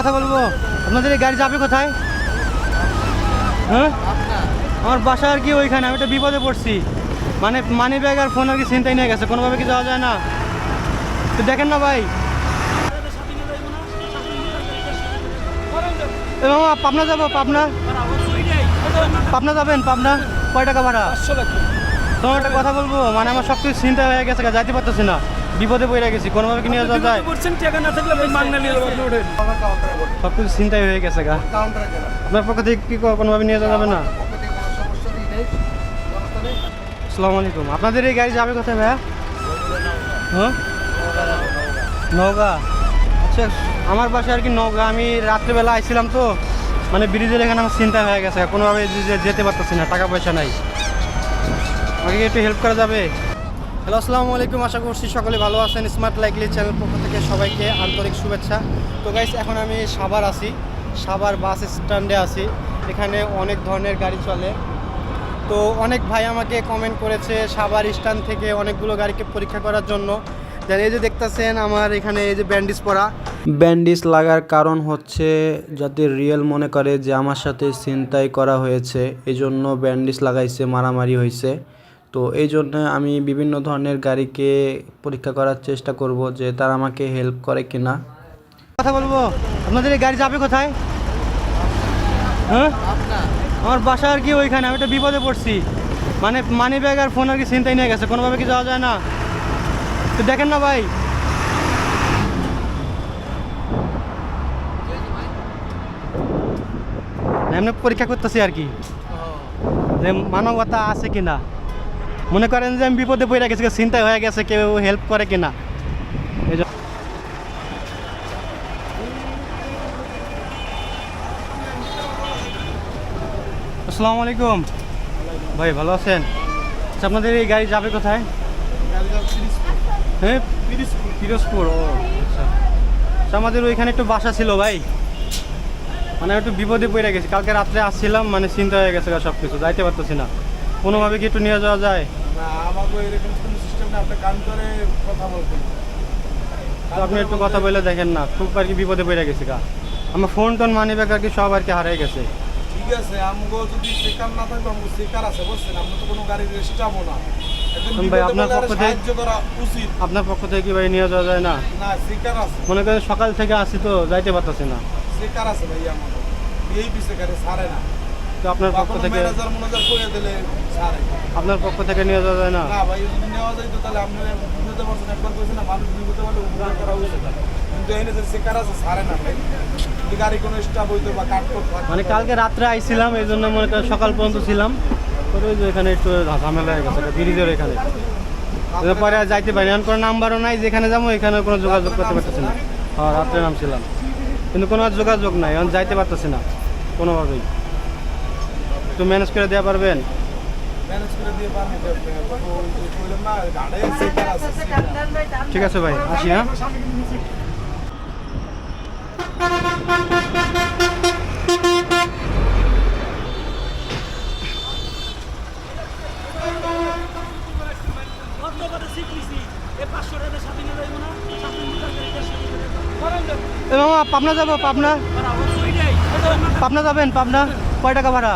কথা বলবো। আপনাদের এই গাড়ি যাবে কোথায়? হ্যাঁ, আমার বাসা আর কি ওইখানে। আমি একটা বিপদে পড়ছি, মানে মানি ব্যাগ আর ফোন আর কি ছিনতাই নিয়ে গেছে। কোনোভাবে কি যাওয়া যায় না? তো দেখেন না ভাই। পাবনা যাবো। পাবনা যাবেন? পাবনা কয় টাকা ভাড়া? তোমার একটা কথা বলবো, মানে আমার সব কিছু চিন্তা হয়ে গেছে, যাইতে পারতেছি না, বিপদে পড়ে গেছি। কোনোভাবে কি নিয়ে যাওয়া যায়? সব কিছু চিন্তাই হয়ে গেছে গা। আপনার পক্ষ থেকে কি কোনোভাবে নিয়ে যাওয়া যাবে না? আসসালামু আলাইকুম। আপনাদের এই গাড়ি যাবে কোথায় ভাইয়া? হ্যাঁ, নওগাঁ। আচ্ছা, আমার বাসায় আর কি নওগাঁ। আমি রাত্রেবেলা আইছিলাম তো, মানে ব্রিজের এখানে আমার চিন্তা হয়ে গেছে, কোনোভাবে যেতে পারতেছি না, টাকা পয়সা নাই। আমাকে একটু হেল্প করা যাবে? হ্যালো, আসসালামু আলাইকুম। আশা করছি সকলে ভালো আছেন। স্মার্ট লাইকলি চ্যানেল পক্ষ থেকে সবাইকে আন্তরিক শুভেচ্ছা। তো গাইস, এখন আমি সাভার আছি, সাভার বাস স্ট্যান্ডে আছি। এখানে অনেক ধরনের গাড়ি চলে। তো অনেক ভাই আমাকে কমেন্ট করেছে সাভার স্ট্যান্ড থেকে অনেকগুলো গাড়িকে পরীক্ষা করার জন্য। যারা এই যে দেখতেছেন আমার এখানে এই যে ব্যান্ডেজ পরা। ব্যান্ডেজ লাগার কারণ হচ্ছে যাতে রিয়েল মনে করে যে আমার সাথে ছিনতাই করা হয়েছে, এই জন্য ব্যান্ডেজ লাগাইছে, মারামারি হয়েছে। তো এই জন্য আমি বিভিন্ন ধরনের গাড়িকে পরীক্ষা করার চেষ্টা করব যে তারা আমাকে হেল্প করে কিনা। কথা বলবো। আপনাদের এই গাড়ি যাবে কোথায়? হ্যাঁ, আমার বাসা আর কি ওইখানে। আমি একটা বিপদে পড়ছি, মানে মানি ব্যাগ আর ফোন আর কি ছিনতাই নিয়ে গেছে। কোনোভাবে কি যাওয়া যায় না? তো দেখেন না ভাই। এমনি পরীক্ষা করতেছি আর কি, যে মানবতা আছে কিনা। মনে করেন যে আমি বিপদে পড়ে গেছি, চিন্তা হয়ে গেছে, কেউ হেল্প করে কিনা। এই জন্য আসসালামু আলাইকুম ভাই, ভালো আছেন? আচ্ছা, আপনাদের এই গাড়ি যাবে কোথায়? হ্যাঁ, পিরোজপুর। ও আচ্ছা। আমাদের ওইখানে একটু বাসা ছিল ভাই, মানে একটু বিপদে পড়ে গেছি। কালকে রাত্রে আসছিলাম, মানে চিন্তা হয়ে গেছে সব কিছু, যাইতে পারতেছি না। কোনোভাবে কি একটু নিয়ে যাওয়া যায়? তো আপনি একটু কথা বলে দেখেন না, খুব আর কি বিপদে পড়ে গেছি গা। আমার ফোন টোন মানি ব্যাগ আর কি সব আর কি হারিয়ে গেছে। ঠিক আছে, আমগো যদি চেকার না থাকবে, আমগো চেকার আছে, বুঝছেন? আমরা তো কোনো গাড়ি রেসে যাবো না। ভাই আপনার পক্ষ থেকে সাহায্য করা উচিত। আপনার পক্ষ থেকে কি ভাই নিয়ে যাওয়া যায় না? না, চেকার আছে। মনে করেন সকাল থেকে আসি তো, যাইতে পারতেছি না। চেকার আছে ভাই আমাদের। এই চেকারে ছাড়ে না। তো আপনার পক্ষ থেকে ম্যানেজার মনোজার করে দিলে ছাড়ে। আপনার পক্ষ থেকে নিয়ে যাওয়া যায় না? না ভাই, যদি নেওয়া যায় তো তাহলে আপনি বুঝতে পারছেন, একবার কইছেন না মানুষ বুঝতে পারলে উপকার করা উচিত। কিন্তু এখানে যে চেকার আছে ছাড়ে না ভাই। যদি গাড়ি কোনো স্টাফ হইতো বা কাট করতে থাকে, মানে কালকে রাত্রে আইছিলাম, এই জন্য মনে করেন সকাল পর্যন্ত ছিলাম। পরে ওই যে এখানে একটু ঝামেলা হয়ে গেছে ব্রিজের এখানে, পরে আর যাইতে পারি। এখন কোনো নাম্বারও নাই, যেখানে যাবো এখানে কোনো যোগাযোগ করতে পারতেছি না। হ্যাঁ, রাত্রে নামছিলাম, কিন্তু কোনো আর যোগাযোগ নাই, এখন যাইতে পারতেছি না কোনোভাবেই। একটু ম্যানেজ করে দেওয়া পারবেন? ম্যানেজ করে দিয়ে পারবো। কইলাম না, গাড়ি চেকার আছে। ঠিক আছে ভাই, আসি। হ্যাঁ, মামা পাবনা যাবো। পাবনা যাবেন? পাবনা কয় টাকা ভাড়া?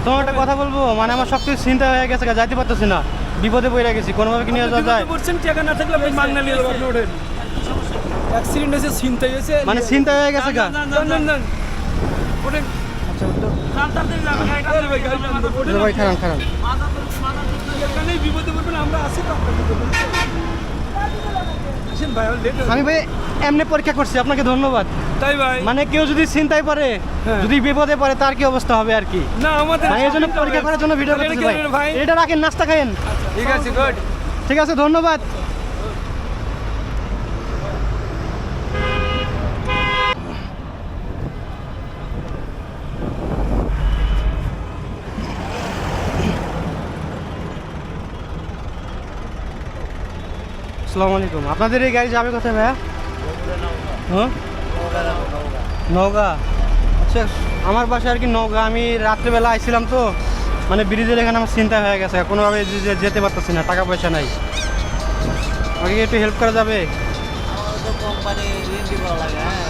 তোমার একটা কথা বলবো, মানে আমার সব কিছু চিন্তা হয়ে গেছে, যাইতে পারতেছি না, বিপদে পড়ে গেছি। কোনোভাবে কি নিয়ে যাওয়া যায়? অ্যাক্সিডেন্ট হয়েছে, ছিনতাই হয়েছে, মানে চিন্তা হয়ে গেছে গা। ভাই খারান খারান, আমি ভাই এমনি পরীক্ষা করছি, আপনাকে ধন্যবাদ। তাই ভাই, মানে কেউ যদি চিন্তায় পড়ে, যদি বিপদে পড়ে, তার কি অবস্থা হবে আর কি। না আমাদের এই জন্য পরীক্ষা করার জন্য ভিডিও করতেছি ভাই। এটা রাখেন, নাস্তা খাইন। ঠিক আছে, গুড। ঠিক আছে, ধন্যবাদ। আসসালামু আলাইকুম। আপনাদের এই গাড়ি যাবে কোথায় ভাইয়া? হ্যাঁ, নওগাঁ। আচ্ছা, আমার বাসা আর কি নওগাঁ। আমি রাত্রেবেলা আইছিলাম তো, মানে ব্রিজের এখানে আমার চিন্তা হয়ে গেছে, কোনোভাবে যেতে পারতেছি না, টাকা পয়সা নাই। আমাকে একটু হেল্প করা যাবে? কোম্পানি ঋণ দিব লাগে। হ্যাঁ,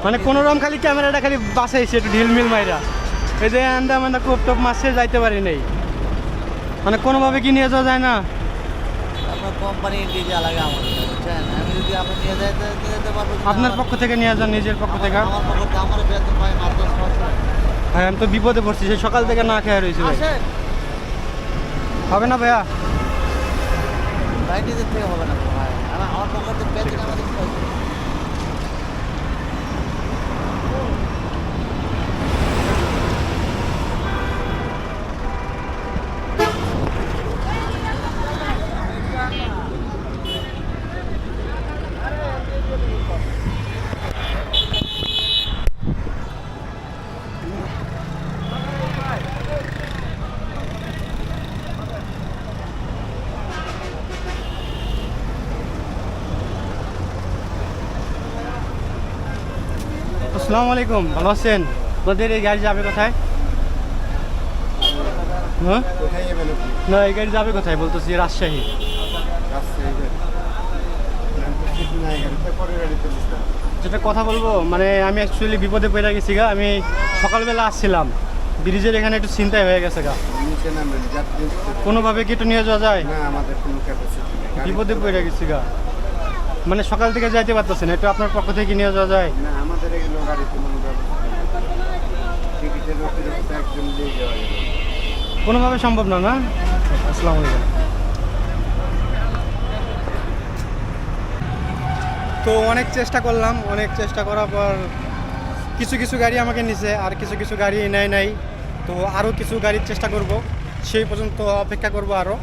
মানে কোনো রকম খালি ক্যামেরাটা খালি বাঁচাইছে একটু ঢিলমিল মাইরা, এই যে আন্দা মান্দা কোপ টোপ মাসে যাইতে পারি নাই, মানে কোনোভাবে কি নিয়ে যাওয়া যায় না? আপনার কোম্পানির ডিজে লাগে আমাদের, বুঝছেন? আমি যদি আপনি নিয়ে যাইতে নিয়ে যেতে পারবো। আপনার পক্ষ থেকে নিয়ে যান, নিজের পক্ষ থেকে? আমার পক্ষ থেকে আমার বেতন পাই মাত্র 600। ভাই আমি তো বিপদে পড়ছি, সেই সকাল থেকে না খেয়ে রয়েছি ভাই। আসেন হবে না ভাইয়া? ভাই, নিজের থেকে হবে না ভাই, আমার পক্ষ থেকে বেতন আমাদের 600। আসসালামু আলাইকুম, ভালো আছেন? আপনাদের এই গাড়ি যাবে কোথায়? হ্যাঁ কোথায় যাবেন আপনি? না, এই গাড়ি যাবে কোথায় বলতেছি? রাজশাহী। রাজশাহী যাবেন? পরে গাড়িতে বসতে হবে। যেটা কথা বলবো, মানে আমি অ্যাকচুয়ালি বিপদে পড়ে গেছি গা। আমি সকালবেলা আসছিলাম, ব্রিজের এখানে একটু চিন্তায় হয়ে গেছে গা। নিচে নামবেন, যাত্রী কোনোভাবে কি একটু নিয়ে যাওয়া যায়? না, আমাদের কোনো ক্যাপাসিটি নেই। বিপদে পড়ে গেছি গা, মানে সকাল থেকে যাইতে পারতেছি না, একটু আপনার পক্ষ থেকে নিয়ে যাওয়া যায়? না, আমাদের এগুলো গাড়িতে কোনো ব্যবস্থা নেই। টিকিটের অতিরিক্ত একজন দিয়ে যাওয়া যাবে। কোনোভাবে সম্ভব না, না? আসসালামু আলাইকুম। তো অনেক চেষ্টা করলাম, অনেক চেষ্টা করার পর কিছু কিছু গাড়ি আমাকে নিছে, আর কিছু কিছু গাড়ি নেয় নাই। তো আরও কিছু গাড়ির চেষ্টা করব, সেই পর্যন্ত অপেক্ষা করব আরও।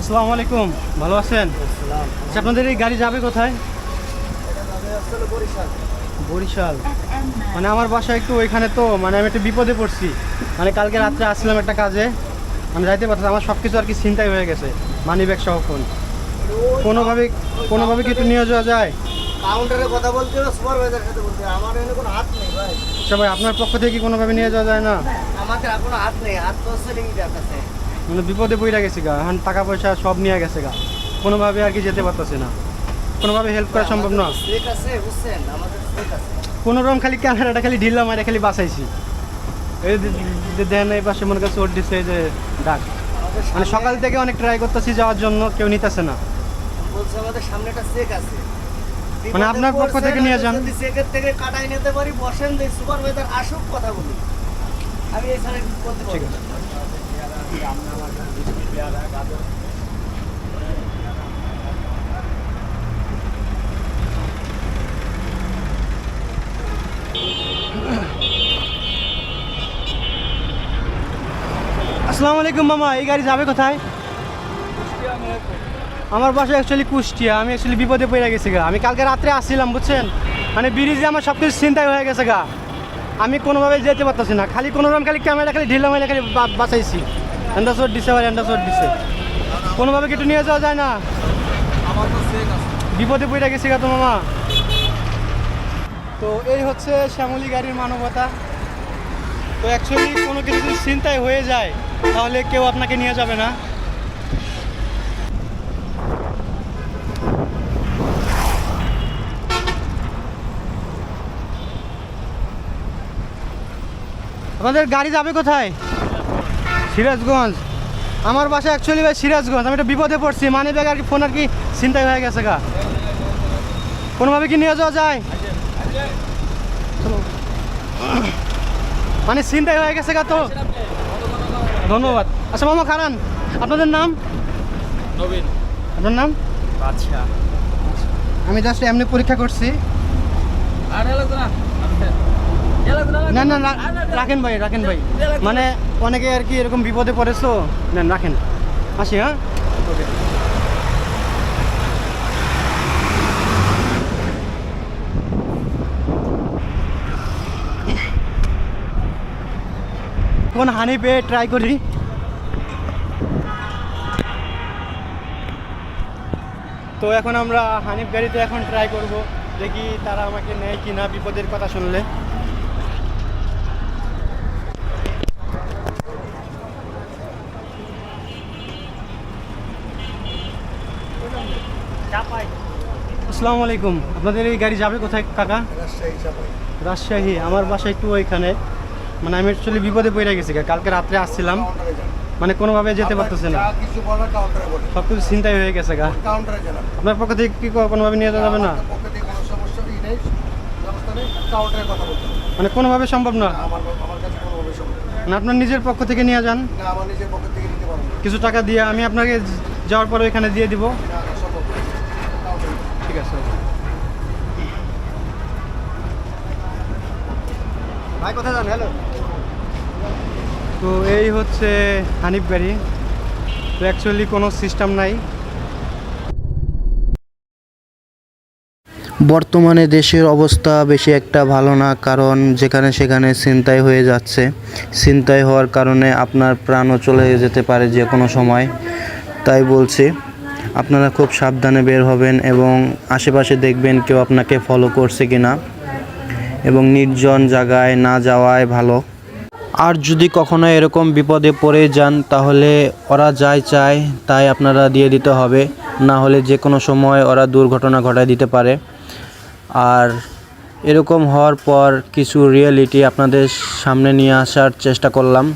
আসসালামু আলাইকুম, ভালো আছেন? আচ্ছা, আপনাদের এই গাড়ি যাবে কোথায়? বরিশাল। মানে আমার বাসা একটু ওইখানে, তো মানে আমি একটু বিপদে পড়ছি। মানে কালকে রাত্রে আসছিলাম একটা কাজে, আমি যাইতে পারছি, আমার সব কিছু আর কি চিন্তাই হয়ে গেছে, মানি ব্যাগ সহ ফোন। কোনোভাবে কি একটু নিয়ে যাওয়া যায়? কাউন্টারে কথা বলতে হবে, সুপারভাইজার সাথে বলতে হবে, আমার এখানে কোনো হাত নেই ভাই। আচ্ছা ভাই, আপনার পক্ষ থেকে কি কোনোভাবে নিয়ে যাওয়া যায় না? আমাদের আর কোনো হাত নেই, হাত তো হচ্ছে টিকিটের কাছে। মানে বিপদে পড়ে গেছি গা, এখন টাকা পয়সা সব নিয়ে গেছে গা, কোনোভাবে আর কি যেতে পারতেছি না, কোনোভাবে হেল্প করা সম্ভব না। চেক আছে, বুঝছেন? আমাদের চেক আছে। কোনো রকম খালি ক্যামেরাটা খালি ঢিল্লা মারে খালি বাঁচাইছি। এই যে দেন এই পাশে মনে কাছে ওর দিচ্ছে, এই যে ডাক, আমাদের মানে সকাল থেকে অনেক ট্রাই করতেছি যাওয়ার জন্য, কেউ নিতেছে না। বলছে আমাদের সামনে একটা চেক আছে, মানে আপনার পক্ষ থেকে নিয়ে যান। যদি চেকের থেকে কাটাই নিতে পারি, বসেন, দেই সুপারভাইজার আসুক, কথা বলি। আমি এখানে করতে ঠিক পারবো। আছে। আসসালামু আলাইকুম মামা, এই গাড়ি যাবে কোথায়? আমার বাসা অ্যাকচুয়ালি কুষ্টিয়া, আমি অ্যাকচুয়ালি বিপদে পড়ে গেছি গা। আমি কালকে রাত্রে আসছিলাম, বুঝছেন? মানে ব্রিজে আমার সব কিছু চিন্তাই হয়ে গেছে গা, আমি কোনোভাবে যেতে পারতেছি না, খালি কোনো রকম খালি ক্যামেরা খালি ঢিলা মাইলা খালি বাঁচাইছি। অ্যান্ডাসোর দিছে, আবার অ্যান্ডাসোর দিছে, কোনোভাবে কি একটু নিয়ে যাওয়া যায় না? আমার তো চেক আছে। বিপদে পড়ে গেছি গা তো মামা। তো এই হচ্ছে শ্যামলী গাড়ির মানবতা। তো অ্যাকচুয়ালি কোনো কিছু যদি চিন্তায় হয়ে যায়, তাহলে কেউ আপনাকে নিয়ে যাবে না। আপনাদের গাড়ি যাবে কোথায়? সিরাজগঞ্জ। আমার বাসা অ্যাকচুয়ালি ভাই সিরাজগঞ্জ, আমি একটা বিপদে পড়ছি, মানি ব্যাগ আর কি ফোন আর কি চিন্তায় হয়ে গেছে গা, কোনোভাবে কি নিয়ে যাওয়া যায়? চলো। মানে চিন্তায় হয়ে গেছে গা তো। ধন্যবাদ। আচ্ছা মামা খারান, আপনাদের নাম? নবীন। আপনার নাম? আচ্ছা, আমি জাস্ট এমনি পরীক্ষা করছি। না না না, রাখেন ভাই, রাখেন ভাই, মানে অনেকে আর কি এরকম বিপদে পড়েছো, নেন রাখেন, আসি। হ্যাঁ, ওকে। কোন হানি পেয়ে ট্রাই করি। তো এখন আমরা হানিফ গাড়িতে এখন ট্রাই করব, দেখি তারা আমাকে নেয় কি না বিপদের কথা শুনলে। আসসালামু আলাইকুম। আপনাদের এই গাড়ি যাবে কোথায় কাকা? রাজশাহী। আমার বাসা একটু ওইখানে, মানে আমি অ্যাকচুয়ালি বিপদে পড়ে গেছি। কালকে রাত্রে আসছিলাম, মানে কোনোভাবে যেতে পারতেছে না, সব কিছু চিন্তাই হয়ে গেছে গা। আপনার পক্ষ থেকে কি কোনোভাবে নিয়ে যাওয়া যাবে না? মানে কোনোভাবে সম্ভব না? মানে আপনার নিজের পক্ষ থেকে নিয়ে যান, কিছু টাকা দিয়ে আমি আপনাকে যাওয়ার পরে এখানে দিয়ে দিব। ঠিক আছে ভাই, কোথায় যান? হ্যালো। তো এই হচ্ছে হানিফ গাড়ি। তো অ্যাকচুয়ালি কোনো সিস্টেম নাই। বর্তমানে দেশের অবস্থা বেশি একটা ভালো না, কারণ যেখানে সেখানে ছিনতাই হয়ে যাচ্ছে। ছিনতাই হওয়ার কারণে আপনার প্রাণও চলে যেতে পারে যে কোনো সময়। তাই বলছি, আপনারা খুব সাবধানে বের হবেন এবং আশেপাশে দেখবেন কেউ আপনাকে ফলো করছে কিনা, এবং নির্জন জায়গায় না যাওয়াই ভালো। আর যদি কখনো এরকম বিপদে পড়ে যান, তাহলে ওরা যাই চায় তাই আপনারা দিয়ে দিতে হবে, না হলে যে কোনো সময় ওরা দুর্ঘটনা ঘটায় দিতে পারে। আর এরকম হওয়ার পর কিছু রিয়েলিটি আপনাদের সামনে নিয়ে আসার চেষ্টা করলাম।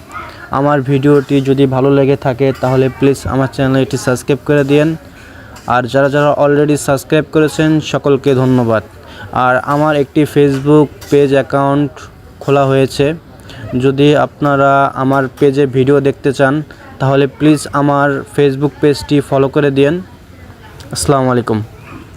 আমার ভিডিওটি যদি ভালো লেগে থাকে তাহলে প্লিজ আমার চ্যানেলটি সাবস্ক্রাইব করে দিন। আর যারা যারা অলরেডি সাবস্ক্রাইব করেছেন সকলকে ধন্যবাদ। আর আমার একটি ফেসবুক পেজ অ্যাকাউন্ট খোলা হয়েছে, যদি আপনারা আমার পেজে ভিডিও দেখতে চান তাহলে প্লিজ আমার ফেসবুক পেজটি ফলো করে দিন। আসসালামু আলাইকুম।